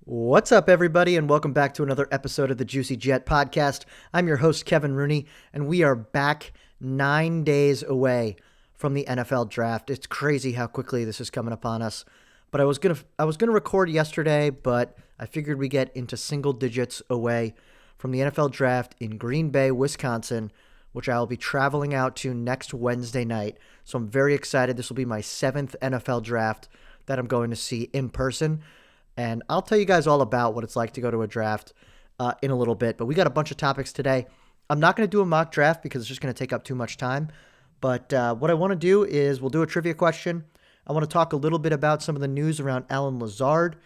What's up, everybody, and welcome back to another episode of the Juicy Jet podcast. I'm your host, Kevin Rooney, and we are back 9 days away from the NFL draft. It's crazy how quickly this is coming upon us. But I was gonna record yesterday, but I figured we get into single digits away from the NFL draft in Green Bay, Wisconsin, which I will be traveling out to next Wednesday night. So I'm very excited. This will be my seventh NFL draft that I'm going to see in person. And I'll tell you guys all about what it's like to go to a draft in a little bit. But we got a bunch of topics today. I'm not going to do a mock draft because it's just going to take up too much time. But what I want to do is we'll do a trivia question. I want to talk a little bit about some of the news around Allen Lazard.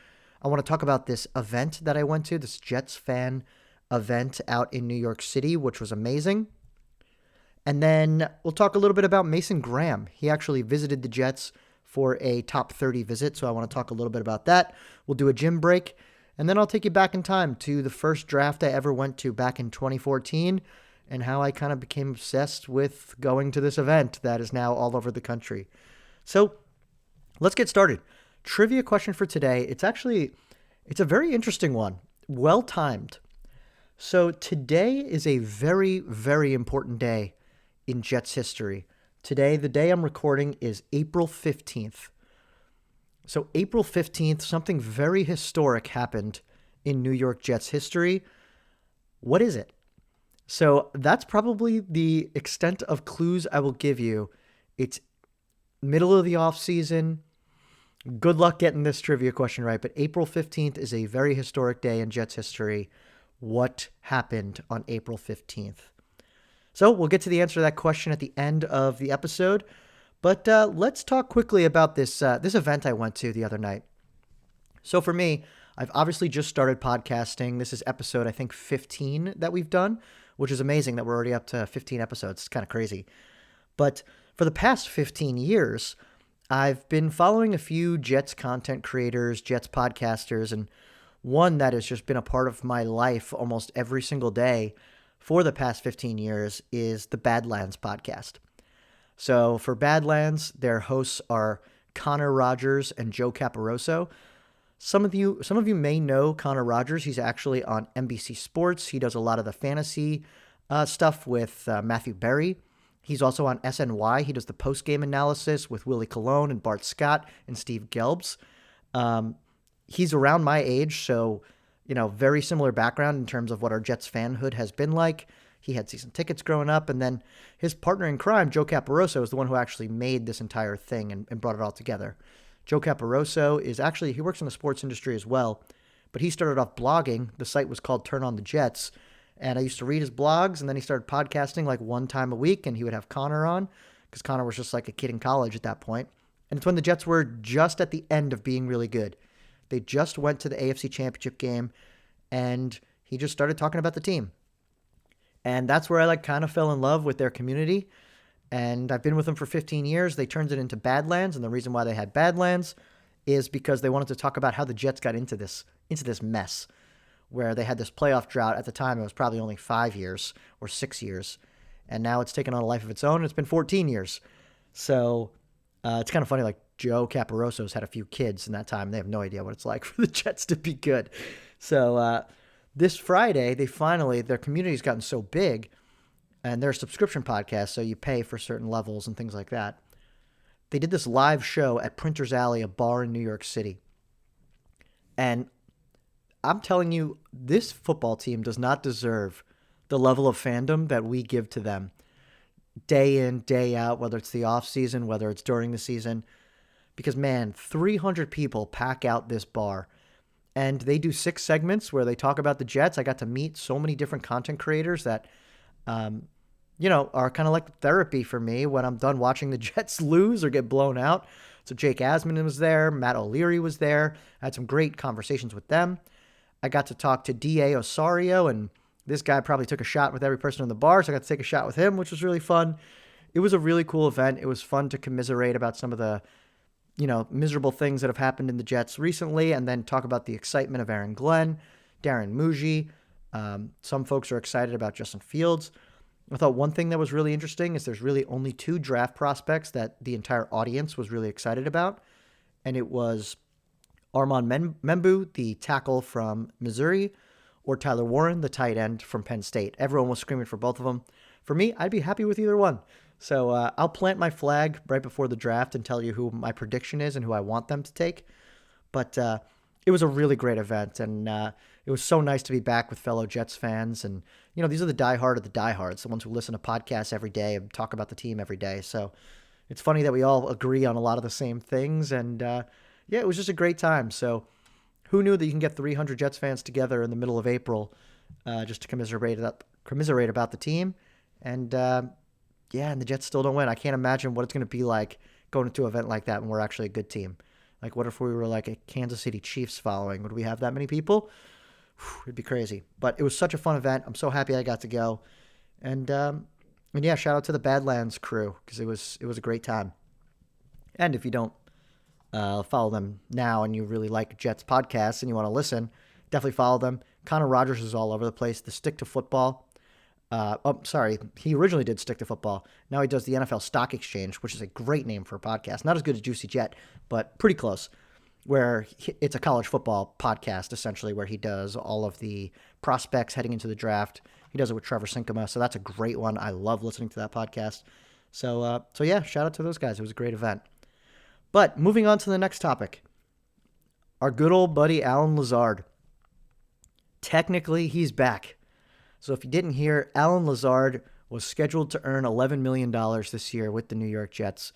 I want to talk about this event that I went to, this Jets fan event out in New York City, which was amazing. And then we'll talk a little bit about Mason Graham. He actually visited the Jets for a top 30 visit, so I want to talk a little bit about that. We'll do a gym break, and then I'll take you back in time to the first draft I ever went to back in 2014 and how I kind of became obsessed with going to this event that is now all over the country. So let's get started. Trivia question for today. It's a very interesting one, well timed. So today is a very, very important day in Jets history. Today, the day I'm recording, is April 15th. So April 15th, something very historic happened in New York Jets history. What is it? So that's probably the extent of clues I will give you. It's middle of the offseason. Good luck getting this trivia question right, but April 15th is a very historic day in Jets history. What happened on April 15th? So we'll get to the answer to that question at the end of the episode. But let's talk quickly about this event I went to the other night. So for me, I've obviously just started podcasting. This is episode, I think, 15 that we've done, which is amazing that we're already up to 15 episodes. It's kind of crazy. But for the past 15 years, I've been following a few Jets content creators, Jets podcasters, and one that has just been a part of my life almost every single day for the past 15 years is the Badlands podcast. So for Badlands, their hosts are Connor Rogers and Joe Caporoso. Some of you may know Connor Rogers. He's actually on NBC Sports. He does a lot of the fantasy stuff with Matthew Berry. He's also on SNY. He does the post-game analysis with Willie Colon and Bart Scott and Steve Gelbs. He's around my age, so very similar background in terms of what our Jets fanhood has been like. He had season tickets growing up, and then his partner in crime, Joe Caporoso, is the one who actually made this entire thing and brought it all together. Joe Caporoso he works in the sports industry as well, but he started off blogging. The site was called Turn on the Jets, and I used to read his blogs, and then he started podcasting like one time a week, and he would have Connor on, because Connor was just like a kid in college at that point. And it's when the Jets were just at the end of being really good. They just went to the AFC Championship game, and he just started talking about the team. And that's where I kind of fell in love with their community. And I've been with them for 15 years. They turned it into Badlands, and the reason why they had Badlands is because they wanted to talk about how the Jets got into this mess, where they had this playoff drought. At the time, it was probably only 5 years or 6 years, and now it's taken on a life of its own. And it's been 14 years. So it's kind of funny, Joe Caporoso's had a few kids in that time. They have no idea what it's like for the Jets to be good. So this Friday, their community's gotten so big, and they're a subscription podcast, so you pay for certain levels and things like that. They did this live show at Printer's Alley, a bar in New York City. And I'm telling you, this football team does not deserve the level of fandom that we give to them day in, day out, whether it's the off season, whether it's during the season. Because, man, 300 people pack out this bar. And they do 6 segments where they talk about the Jets. I got to meet so many different content creators that, are kind of like therapy for me when I'm done watching the Jets lose or get blown out. So Jake Asman was there. Matt O'Leary was there. I had some great conversations with them. I got to talk to D.A. Osario, and this guy probably took a shot with every person in the bar, so I got to take a shot with him, which was really fun. It was a really cool event. It was fun to commiserate about some of the miserable things that have happened in the Jets recently, and then talk about the excitement of Aaron Glenn, Darren Muji. Some folks are excited about Justin Fields. I thought one thing that was really interesting is there's really only 2 draft prospects that the entire audience was really excited about, and it was Membu, the tackle from Missouri, or Tyler Warren, the tight end from Penn State. Everyone was screaming for both of them. For me, I'd be happy with either one. So I'll plant my flag right before the draft and tell you who my prediction is and who I want them to take. But it was a really great event, and it was so nice to be back with fellow Jets fans. And, these are the diehard of the diehards, the ones who listen to podcasts every day and talk about the team every day. So it's funny that we all agree on a lot of the same things. And, it was just a great time. So who knew that you can get 300 Jets fans together in the middle of April just to commiserate about the team? And, and the Jets still don't win. I can't imagine what it's going to be like going to an event like that when we're actually a good team. Like, what if we were like a Kansas City Chiefs following? Would we have that many people? It'd be crazy. But it was such a fun event. I'm so happy I got to go. And yeah, shout out to the Badlands crew because it was a great time. And if you don't follow them now and you really like Jets podcasts and you want to listen, definitely follow them. Connor Rogers is all over the place. The Stick to Football. He originally did Stick to Football. Now he does the NFL Stock Exchange, which is a great name for a podcast. Not as good as Juicy Jet, but pretty close. Where it's a college football podcast, essentially, where he does all of the prospects heading into the draft. He does it with Trevor Sinkema, so that's a great one. I love listening to that podcast. So yeah, shout out to those guys. It was a great event. But moving on to the next topic, our good old buddy Allen Lazard. Technically, he's back. So if you didn't hear, Allen Lazard was scheduled to earn $11 million this year with the New York Jets.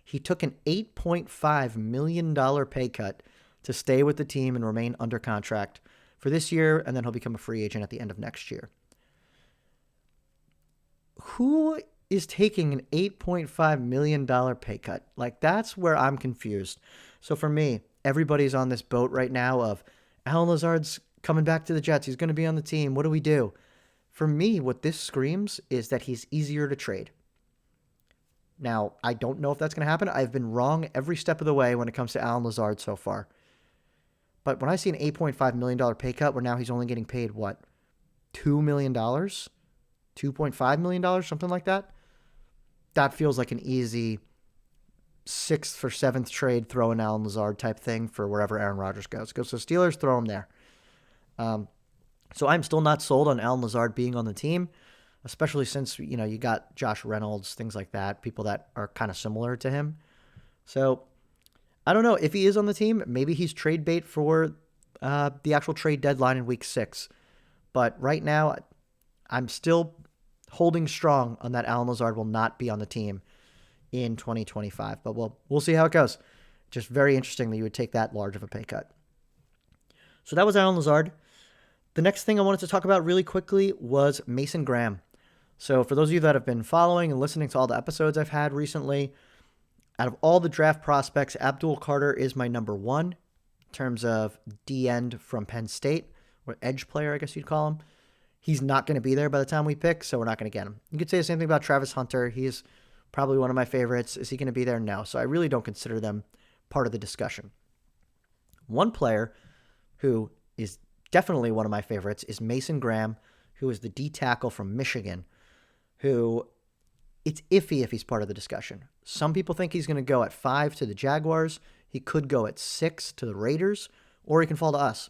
He took an $8.5 million pay cut to stay with the team and remain under contract for this year, and then he'll become a free agent at the end of next year. Who is taking an $8.5 million pay cut? Like, that's where I'm confused. So for me, everybody's on this boat right now of Allen Lazard's coming back to the Jets. He's going to be on the team. What do we do? For me, what this screams is that he's easier to trade. Now, I don't know if that's going to happen. I've been wrong every step of the way when it comes to Allen Lazard so far. But when I see an $8.5 million pay cut where now he's only getting paid, what, $2 million? $2.5 million? Something like that? That feels like an easy 6th or 7th trade, throw in Allen Lazard type thing for wherever Aaron Rodgers goes. So Steelers, throw him there. So I'm still not sold on Allen Lazard being on the team, especially since, you got Josh Reynolds, things like that, people that are kind of similar to him. So I don't know if he is on the team. Maybe he's trade bait for the actual trade deadline in week 6. But right now, I'm still holding strong on that Allen Lazard will not be on the team in 2025. But we'll see how it goes. Just very interesting that you would take that large of a pay cut. So that was Allen Lazard. The next thing I wanted to talk about really quickly was Mason Graham. So for those of you that have been following and listening to all the episodes I've had recently, out of all the draft prospects, Abdul Carter is my number 1 in terms of D-end from Penn State, or edge player, I guess you'd call him. He's not going to be there by the time we pick, so we're not going to get him. You could say the same thing about Travis Hunter. He's probably one of my favorites. Is he going to be there? No. So I really don't consider them part of the discussion. One player who is definitely one of my favorites is Mason Graham, who is the D tackle from Michigan, who it's iffy if he's part of the discussion. Some people think he's going to go at 5 to the Jaguars. He could go at 6 to the Raiders, or he can fall to us.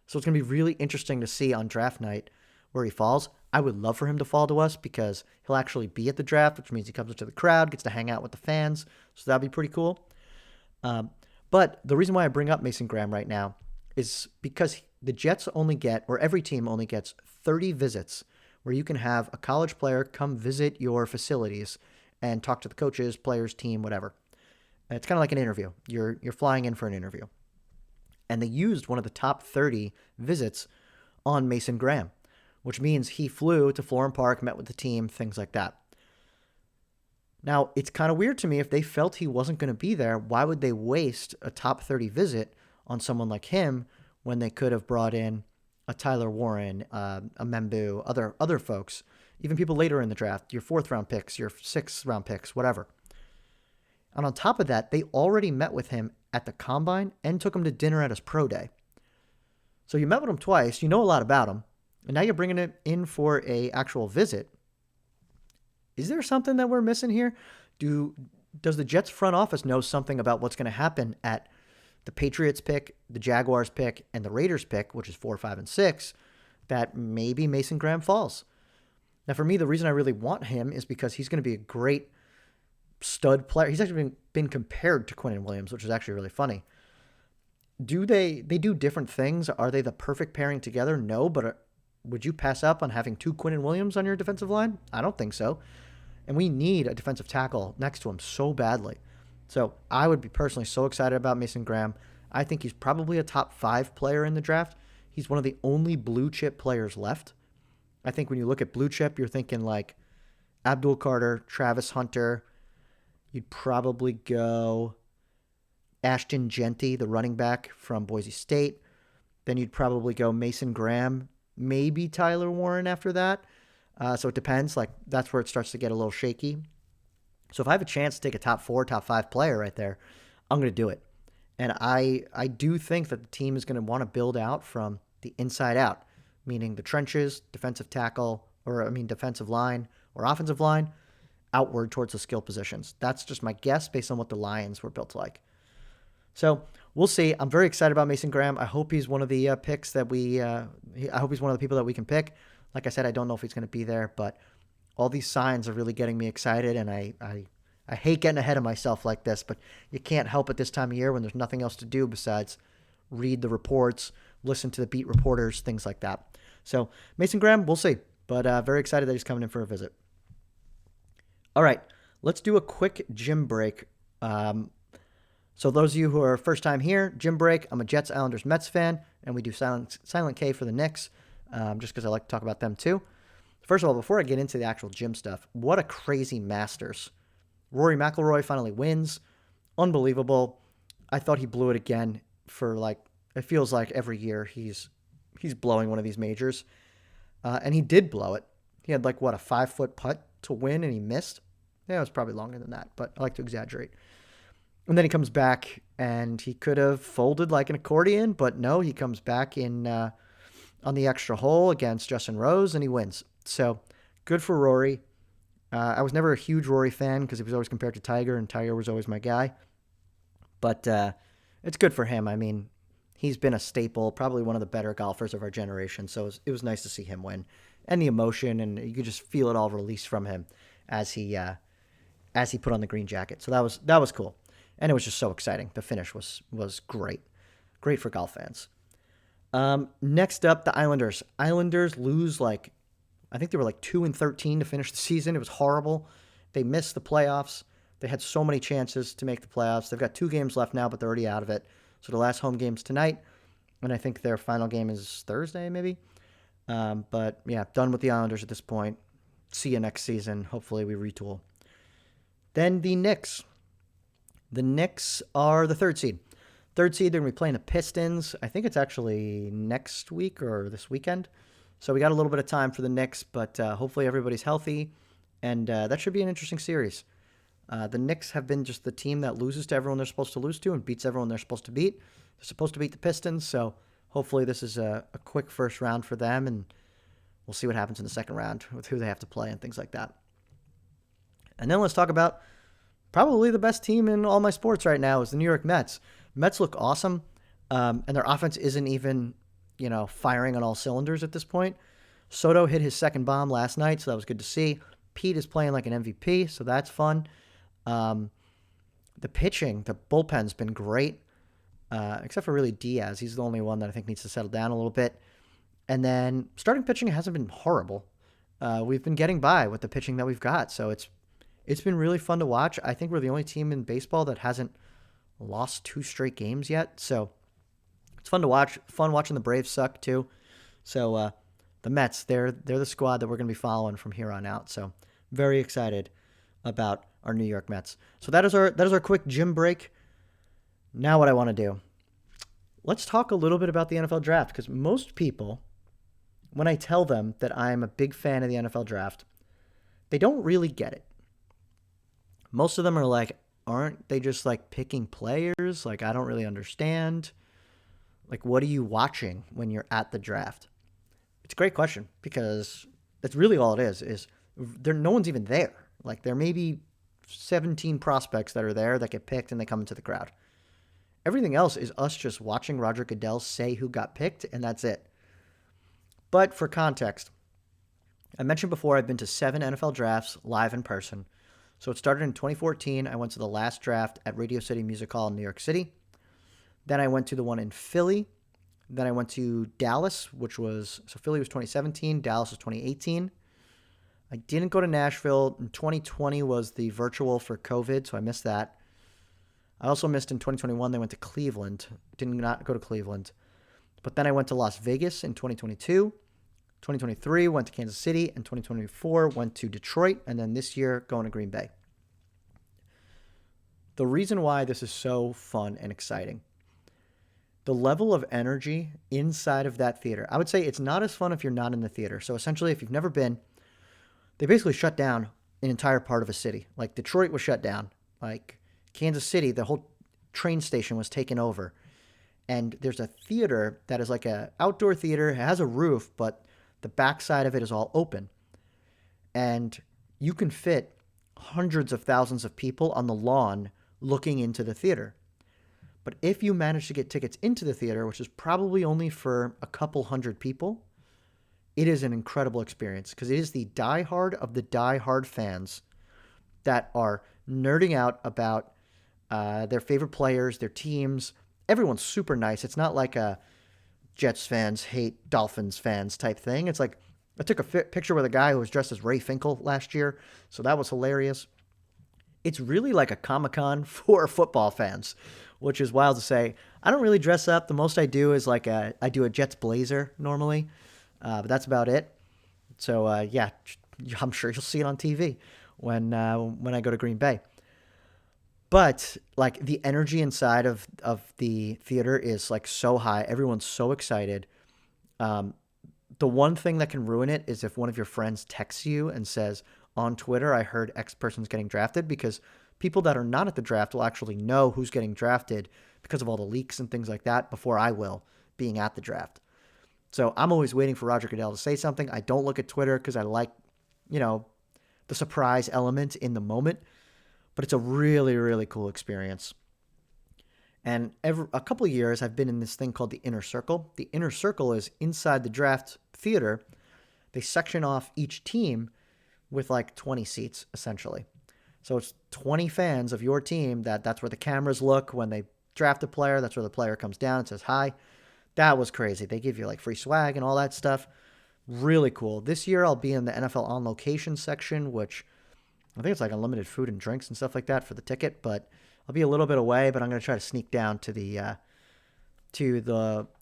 So it's going to be really interesting to see on draft night where he falls. I would love for him to fall to us because he'll actually be at the draft, which means he comes into the crowd, gets to hang out with the fans. So that'd be pretty cool. But the reason why I bring up Mason Graham right now is because the Jets only get, or every team only gets 30 visits where you can have a college player come visit your facilities and talk to the coaches, players, team, whatever. And it's kind of like an interview. You're flying in for an interview. And they used one of the top 30 visits on Mason Graham, which means he flew to Florham Park, met with the team, things like that. Now, it's kind of weird to me if they felt he wasn't going to be there, why would they waste a top 30 visit on someone like him when they could have brought in a Tyler Warren, a Membu, other folks, even people later in the draft, your 4th round picks, your 6th round picks, whatever. And on top of that, they already met with him at the Combine and took him to dinner at his pro day. So you met with him twice, you know a lot about him, and now you're bringing it in for a actual visit. Is there something that we're missing here? Does the Jets front office know something about what's going to happen at the Patriots pick, the Jaguars pick, and the Raiders pick, which is 4, 5, and 6, that maybe Mason Graham falls. Now, for me, the reason I really want him is because he's going to be a great stud player. He's actually been compared to Quinnen Williams, which is actually really funny. They do different things? Are they the perfect pairing together? No, but would you pass up on having 2 Quinnen Williams on your defensive line? I don't think so. And we need a defensive tackle next to him so badly. So I would be personally so excited about Mason Graham. I think he's probably a top 5 player in the draft. He's one of the only blue chip players left. I think when you look at blue chip, you're thinking like Abdul Carter, Travis Hunter. You'd probably go Ashton Genty, the running back from Boise State. Then you'd probably go Mason Graham, maybe Tyler Warren after that. So it depends. Like, that's where it starts to get a little shaky. So if I have a chance to take a top 4, top 5 player right there, I'm going to do it. And I do think that the team is going to want to build out from the inside out, meaning the trenches, defensive line or offensive line, outward towards the skill positions. That's just my guess based on what the Lions were built like. So we'll see. I'm very excited about Mason Graham. I hope he's one of the picks that I hope he's one of the people that we can pick. Like I said, I don't know if he's going to be there, but all these signs are really getting me excited, and I hate getting ahead of myself like this, but you can't help it this time of year when there's nothing else to do besides read the reports, listen to the beat reporters, things like that. So Mason Graham, we'll see, but very excited that he's coming in for a visit. All right, let's do a quick gym break. So those of you who are first time here, gym break, I'm a Jets, Islanders, Mets fan, and we do Silent K for the Knicks, just because I like to talk about them too. First of all, before I get into the actual gym stuff, what a crazy Masters. Rory McIlroy finally wins. Unbelievable. I thought he blew it again for it feels like every year he's blowing one of these majors. And he did blow it. He had a 5-foot putt to win and he missed. Yeah, it was probably longer than that, but I like to exaggerate. And then he comes back and he could have folded like an accordion, but no, he comes back in on the extra hole against Justin Rose and he wins. So good for Rory. I was never a huge Rory fan because he was always compared to Tiger, and Tiger was always my guy. But it's good for him. I mean, he's been a staple, probably one of the better golfers of our generation. So it was nice to see him win, and the emotion, and you could just feel it all release from him as he put on the green jacket. So that was cool, and it was just so exciting. The finish was great for golf fans. Next up, the Islanders. Islanders lose I think they were 2-13 to finish the season. It was horrible. They missed the playoffs. They had so many chances to make the playoffs. They've got 2 games left now, but they're already out of it. So the last home game's tonight, and I think their final game is Thursday, maybe. But yeah, done with the Islanders at this point. See you next season. Hopefully we retool. Then the Knicks. The Knicks are the 3rd seed. 3rd seed, they're going to be playing the Pistons. I think it's actually next week or this weekend. So we got a little bit of time for the Knicks, but hopefully everybody's healthy, and that should be an interesting series. The Knicks have been just the team that loses to everyone they're supposed to lose to and beats everyone they're supposed to beat. They're supposed to beat the Pistons, so hopefully this is a quick first round for them, and we'll see what happens in the second round with who they have to play and things like that. And then let's talk about probably the best team in all my sports right now is the New York Mets. Mets look awesome, and their offense isn't even firing on all cylinders at this point. Soto hit his second bomb last night, so that was good to see. Pete is playing like an MVP, so that's fun. The pitching, the bullpen's been great, except for really Diaz. He's the only one that I think needs to settle down a little bit. And then starting pitching hasn't been horrible. We've been getting by with the pitching that we've got, so it's been really fun to watch. I think we're the only team in baseball that hasn't lost 2 straight games yet, so it's fun to watch. Fun watching the Braves suck too. So the Mets, they're the squad that we're going to be following from here on out. So very excited about our New York Mets. So that is our quick gym break. Now what I want to do. Let's talk a little bit about the NFL draft, because most people, when I tell them that I'm a big fan of the NFL draft, they don't really get it. Most of them are like, aren't they just picking players? I don't really understand. What are you watching when you're at the draft? It's a great question, because that's really all it is no one's even there. There may be 17 prospects that are there that get picked and they come into the crowd. Everything else is us just watching Roger Goodell say who got picked, and that's it. But for context, I mentioned before I've been to 7 NFL drafts live in person. So it started in 2014. I went to the last draft at Radio City Music Hall in New York City. Then I went to the one in Philly. Then I went to Dallas, so Philly was 2017, Dallas was 2018. I didn't go to Nashville. In 2020 was the virtual for COVID, so I missed that. I also missed in 2021, they went to Cleveland. Did not go to Cleveland. But then I went to Las Vegas in 2022. 2023 went to Kansas City, and 2024 went to Detroit, and then this year going to Green Bay. The reason why this is so fun and exciting, the level of energy inside of that theater. I would say it's not as fun if you're not in the theater. So essentially, if you've never been, they basically shut down an entire part of a city. Like Detroit was shut down. Like Kansas City, the whole train station was taken over. And there's a theater that is like an outdoor theater. It has a roof, but the backside of it is all open. And you can fit hundreds of thousands of people on the lawn looking into the theater. But if you manage to get tickets into the theater, which is probably only for a couple hundred people, it is an incredible experience because it is the diehard of the diehard fans that are nerding out about their favorite players, their teams. Everyone's super nice. It's not like a Jets fans hate Dolphins fans type thing. It's like I took a picture with a guy who was dressed as Ray Finkel last year, so that was hilarious. It's really like a Comic-Con for football fans, which is wild to say. I don't really dress up. The most I do is I do a Jets blazer normally, but that's about it. So yeah, I'm sure you'll see it on TV when I go to Green Bay. But like the energy inside of the theater is like so high. Everyone's so excited. The one thing that can ruin it is if one of your friends texts you and says, on Twitter, I heard X person's getting drafted, because people that are not at the draft will actually know who's getting drafted because of all the leaks and things like that before I will, being at the draft. So I'm always waiting for Roger Goodell to say something. I don't look at Twitter because I like, the surprise element in the moment. But it's a really, really cool experience. And a couple of years, I've been in this thing called the Inner Circle. The Inner Circle is inside the draft theater. They section off each team with like 20 seats, essentially. So it's 20 fans of your team that's where the cameras look when they draft a player. That's where the player comes down and says hi. That was crazy. They give you like free swag and all that stuff. Really cool. This year I'll be in the NFL On Location section, which I think it's like unlimited food and drinks and stuff like that for the ticket, but I'll be a little bit away, but I'm going to try to sneak down to the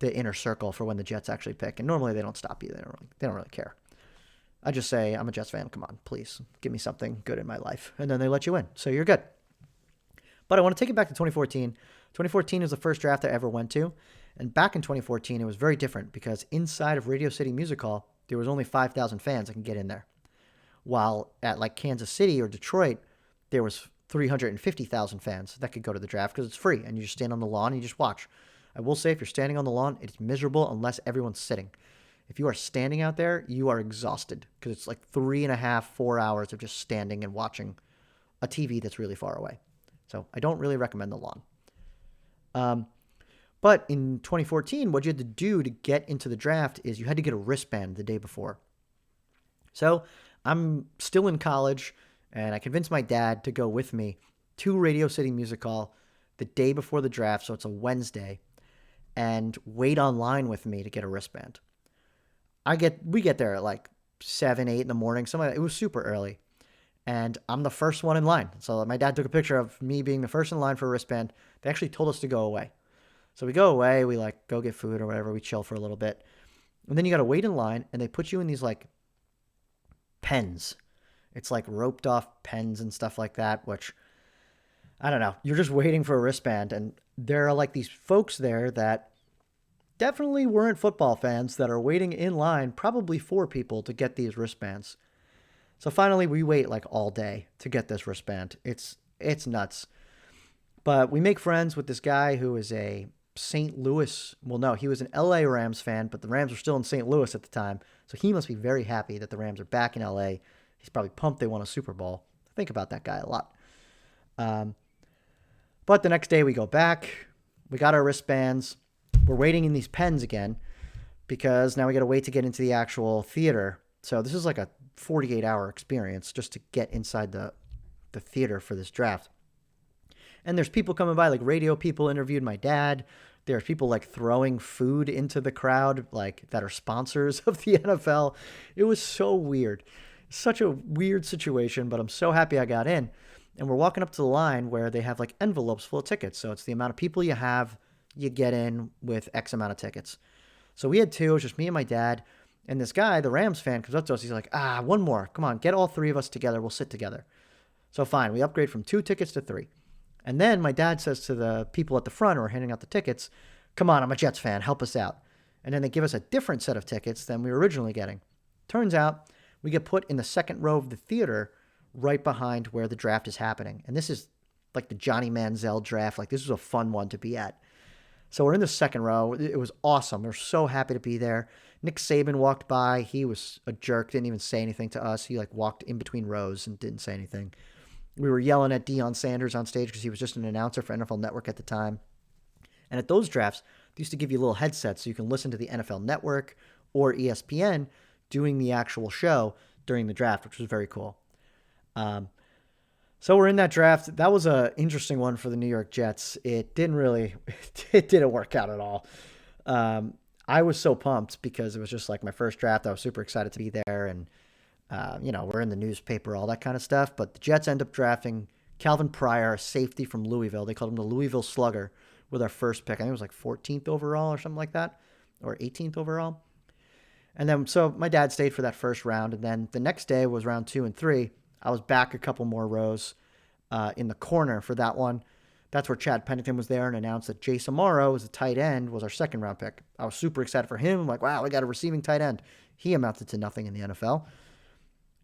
Inner Circle for when the Jets actually pick. And normally they don't stop you. They don't really care. I just say, I'm a Jets fan. Come on, please give me something good in my life. And then they let you in. So you're good. But I want to take it back to 2014. 2014 is the first draft I ever went to. And back in 2014, it was very different because inside of Radio City Music Hall, there was only 5,000 fans that can get in there. While at like Kansas City or Detroit, there was 350,000 fans that could go to the draft because it's free. And you just stand on the lawn and you just watch. I will say if you're standing on the lawn, it's miserable unless everyone's sitting. If you are standing out there, you are exhausted because it's like 3.5, 4 hours of just standing and watching a TV that's really far away. So I don't really recommend the lawn. But in 2014, what you had to do to get into the draft is you had to get a wristband the day before. So I'm still in college, and I convinced my dad to go with me to Radio City Music Hall the day before the draft, so it's a Wednesday, and wait online with me to get a wristband. We get there at like 7, 8 in the morning. It was super early. And I'm the first one in line. So my dad took a picture of me being the first in line for a wristband. They actually told us to go away. So we go away. We like go get food or whatever. We chill for a little bit. And then you got to wait in line. And they put you in these like pens. It's like roped off pens and stuff like that, which I don't know. You're just waiting for a wristband. And there are like these folks there that definitely weren't football fans that are waiting in line, probably 4 people, to get these wristbands. So finally, we wait like all day to get this wristband. It's nuts. But we make friends with this guy who is a St. Louis. Well, no, he was an LA Rams fan, but the Rams were still in St. Louis at the time. So he must be very happy that the Rams are back in LA. He's probably pumped they won a Super Bowl. I think about that guy a lot. But the next day we go back. We got our wristbands. We're waiting in these pens again because now we got to wait to get into the actual theater. So this is like a 48-hour experience just to get inside the theater for this draft. And there's people coming by, like radio people interviewed my dad. There's people like throwing food into the crowd, like that are sponsors of the NFL. It was so weird. Such a weird situation, but I'm so happy I got in. And we're walking up to the line where they have like envelopes full of tickets. So it's the amount of people you have, you get in with X amount of tickets. So we had two. It was just me and my dad. And this guy, the Rams fan, comes up to us. He's like, one more. Come on, get all three of us together. We'll sit together. So fine. We upgrade from 2 tickets to 3. And then my dad says to the people at the front who are handing out the tickets, come on, I'm a Jets fan. Help us out. And then they give us a different set of tickets than we were originally getting. Turns out we get put in the second row of the theater right behind where the draft is happening. And this is like the Johnny Manziel draft. Like, this was a fun one to be at. So we're in the second row. It was awesome. We're so happy to be there. Nick Saban walked by. He was a jerk. Didn't even say anything to us. He like walked in between rows and didn't say anything. We were yelling at Deion Sanders on stage because he was just an announcer for NFL Network at the time. And at those drafts, they used to give you little headsets so you can listen to the NFL Network or ESPN doing the actual show during the draft, which was very cool. So we're in that draft. That was an interesting one for the New York Jets. It didn't work out at all. I was so pumped because it was just like my first draft. I was super excited to be there, and we're in the newspaper, all that kind of stuff. But the Jets end up drafting Calvin Pryor, a safety from Louisville. They called him the Louisville Slugger with our first pick. I think it was like 14th overall or something like that, or 18th overall. And then, so my dad stayed for that first round. And then the next day was round 2 and 3. I was back a couple more rows in the corner for that one. That's where Chad Pennington was there and announced that Jace Amaro, as a tight end, was our second round pick. I was super excited for him. I'm like, wow, we got a receiving tight end. He amounted to nothing in the NFL.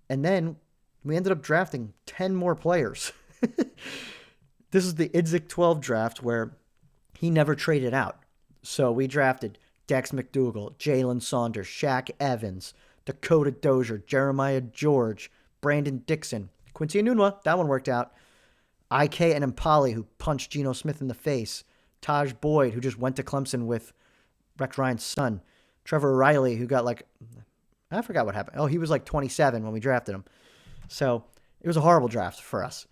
And then we ended up drafting 10 more players. This is the Idzik 12 draft where he never traded out. So we drafted Dex McDougal, Jalen Saunders, Shaq Evans, Dakota Dozier, Jeremiah George, Brandon Dixon, Quincy Enunwa, that one worked out, IK and Impali, who punched Geno Smith in the face, Taj Boyd, who just went to Clemson with Rex Ryan's son, Trevor Riley, who got I forgot what happened. Oh, he was like 27 when we drafted him. So it was a horrible draft for us.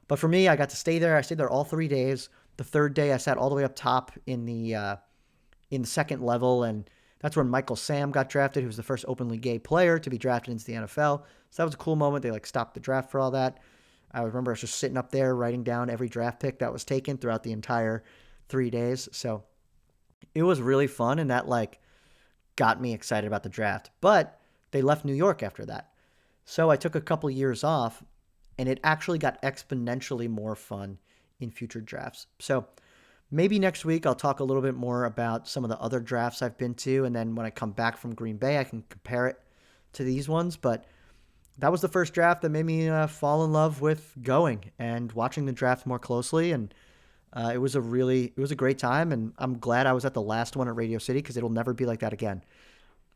But for me, I got to stay there. I stayed there all 3 days. The third day, I sat all the way up top in the second level, and that's when Michael Sam got drafted, who was the first openly gay player to be drafted into the NFL. So that was a cool moment. They stopped the draft for all that. I remember I was just sitting up there writing down every draft pick that was taken throughout the entire 3 days. So it was really fun, and that got me excited about the draft. But they left New York after that. So I took a couple years off, and it actually got exponentially more fun in future drafts. So maybe next week I'll talk a little bit more about some of the other drafts I've been to, and then when I come back from Green Bay, I can compare it to these ones. But that was the first draft that made me fall in love with going and watching the draft more closely, and it was a great time, and I'm glad I was at the last one at Radio City because it'll never be like that again.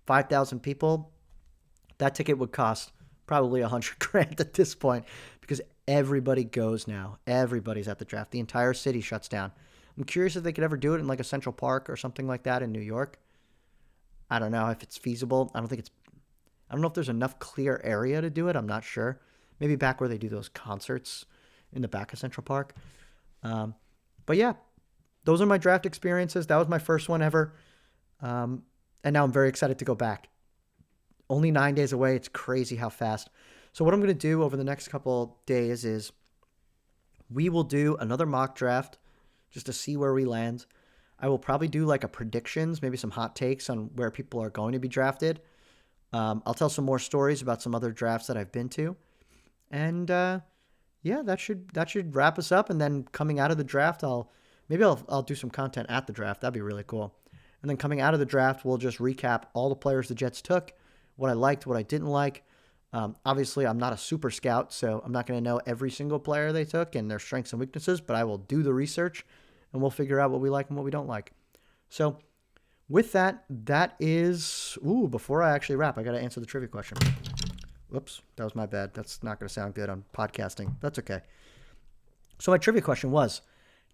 5,000 people, that ticket would cost probably $100,000 at this point because everybody goes now. Everybody's at the draft. The entire city shuts down. I'm curious if they could ever do it in a Central Park or something like that in New York. I don't know if it's feasible. I don't know if there's enough clear area to do it. I'm not sure. Maybe back where they do those concerts in the back of Central Park. But yeah, those are my draft experiences. That was my first one ever. And now I'm very excited to go back. Only 9 days away. It's crazy how fast. So what I'm going to do over the next couple days is we will do another mock draft just to see where we land. I will probably do a predictions, maybe some hot takes on where people are going to be drafted. I'll tell some more stories about some other drafts that I've been to. And yeah, that should wrap us up. And then coming out of the draft, I'll do some content at the draft. That'd be really cool. And then coming out of the draft, we'll just recap all the players the Jets took, what I liked, what I didn't like. Obviously, I'm not a super scout, so I'm not going to know every single player they took and their strengths and weaknesses, but I will do the research, and we'll figure out what we like and what we don't like. So with that is... before I actually wrap, I got to answer the trivia question. Whoops, that was my bad. That's not going to sound good on podcasting. That's okay. So my trivia question was,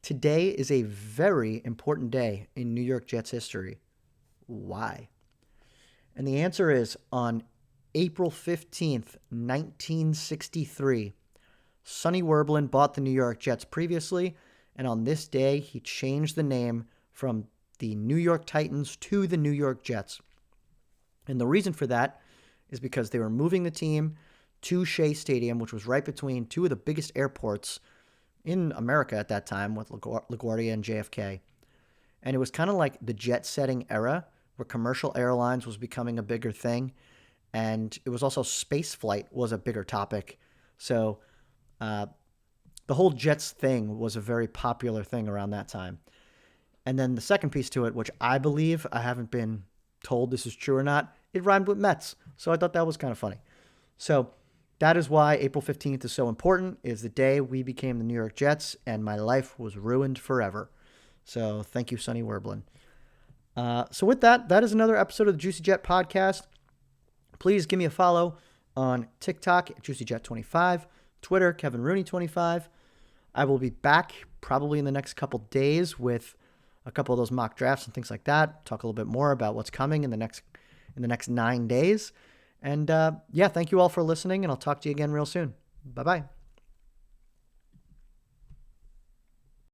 Today is a very important day in New York Jets history. Why? And the answer is on April 15th, 1963, Sonny Werblin bought the New York Jets previously, and on this day, he changed the name from the New York Titans to the New York Jets. And the reason for that is because they were moving the team to Shea Stadium, which was right between two of the biggest airports in America at that time with LaGuardia and JFK. And it was kind of like the jet-setting era where commercial airlines was becoming a bigger thing. And it was also space flight was a bigger topic. So the whole Jets thing was a very popular thing around that time. And then the second piece to it, which I believe, I haven't been told this is true or not, it rhymed with Mets. So I thought that was kind of funny. So that is why April 15th is so important, is the day we became the New York Jets, and my life was ruined forever. So thank you, Sonny Werblin. So with that, that is another episode of the Juicy Jet podcast. Please give me a follow on TikTok at JuicyJet25, Twitter, Kevin Rooney25. I will be back probably in the next couple days with a couple of those mock drafts and things like that. Talk a little bit more about what's coming in the next 9 days. And thank you all for listening, and I'll talk to you again real soon. Bye-bye.